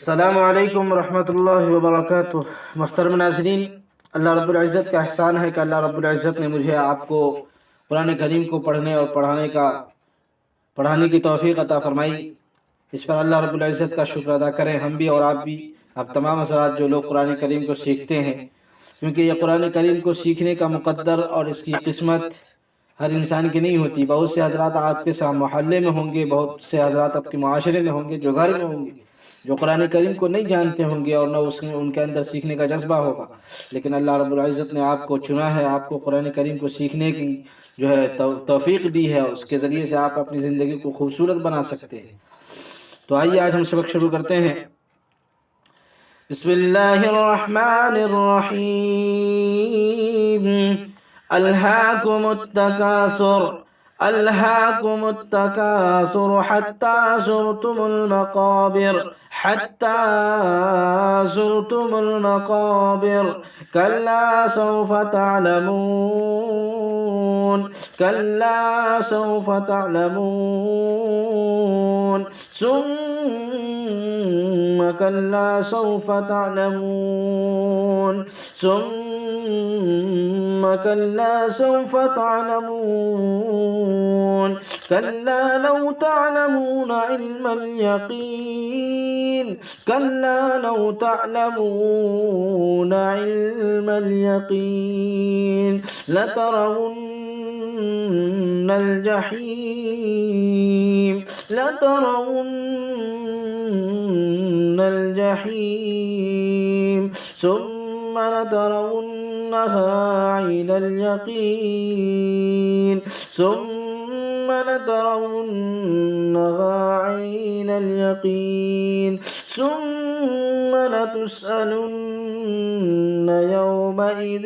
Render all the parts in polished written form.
السلام علیکم ورحمۃ اللہ وبرکاتہ۔ محترم ناظرین، اللہ رب العزت کا احسان ہے کہ اللہ رب العزت نے مجھے آپ کو قرآن کریم کو پڑھنے اور پڑھانے کی توفیق عطا فرمائی۔ اس پر اللہ رب العزت کا شکر ادا کریں، ہم بھی اور آپ بھی، آپ تمام حضرات جو لوگ قرآن کریم کو سیکھتے ہیں، کیونکہ یہ قرآن کریم کو سیکھنے کا مقدر اور اس کی قسمت ہر انسان کی نہیں ہوتی۔ بہت سے حضرات آپ کے ساتھ محلے میں ہوں گے، بہت سے حضرات آپ کے معاشرے میں ہوں گے، جو گھر میں ہوں گے، جو قرآن کریم کو نہیں جانتے ہوں گے اور نہ ان کے اندر سیکھنے کا جذبہ ہوگا، لیکن اللہ رب العزت نے آپ کو چنا ہے، آپ کو قرآن کریم کو سیکھنے کی توفیق دی ہے، اس کے ذریعے سے آپ اپنی زندگی کو خوبصورت بنا سکتے ہیں۔ تو آئیے آج ہم سبق شروع کرتے ہیں۔ بسم اللہ الرحمن الرحیم۔ الہاکم التکاثر الہاکم التکاثر حتی زرتم المقابر کلا سوف تعلمون ثم كلا سوف تعلمون كلا لو تعلمون علم اليقين لترون الجحيم ثم لترونها عين اليقين ثم لتسألن يومئذ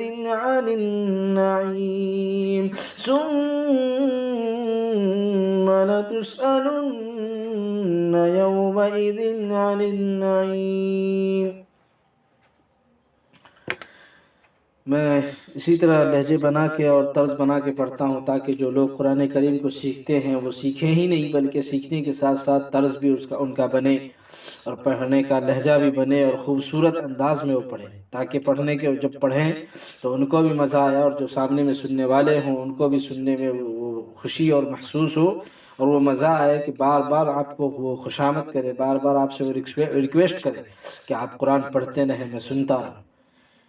عن النعيم میں اسی طرح لہجے بنا کے اور طرز بنا کے پڑھتا ہوں تاکہ جو لوگ قرآن کریم کو سیکھتے ہیں وہ سیکھیں ہی نہیں بلکہ سیکھنے کے ساتھ ساتھ طرز بھی ان کا بنے اور پڑھنے کا لہجہ بھی بنے اور خوبصورت انداز میں وہ پڑھیں، تاکہ پڑھنے کے جب پڑھیں تو ان کو بھی مزہ آیا اور جو سامنے میں سننے والے ہوں ان کو بھی سننے میں وہ خوشی اور محسوس ہو اور وہ مزہ آئے کہ بار بار آپ کو وہ خوشامد کرے، بار بار آپ سے وہ ریکویسٹ کرے کہ آپ قرآن پڑھتے رہیں، میں سنتا رہوں۔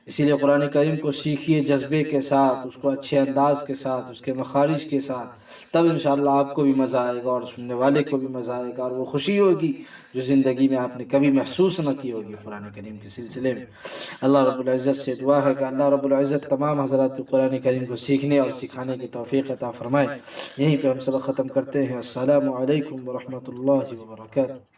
اسی لیے قرآن کریم کو سیکھیے جذبے کے ساتھ، اس کو اچھے انداز کے ساتھ، اس کے مخارج کے ساتھ، تب انشاءاللہ آپ کو بھی مزہ آئے گا اور سننے والے کو بھی مزہ آئے گا اور وہ خوشی ہوگی جو زندگی میں آپ نے کبھی محسوس نہ کی ہوگی قرآن کریم کے سلسلے میں۔ اللہ رب العزت سے دعا ہے کہ اللہ رب العزت تمام حضرات کو قرآن کریم کو سیکھنے اور سکھانے کی توفیق عطا فرمائے۔ یہیں پہ ہم سبق ختم کرتے ہیں۔ السلام علیکم ورحمۃ اللہ وبرکاتہ۔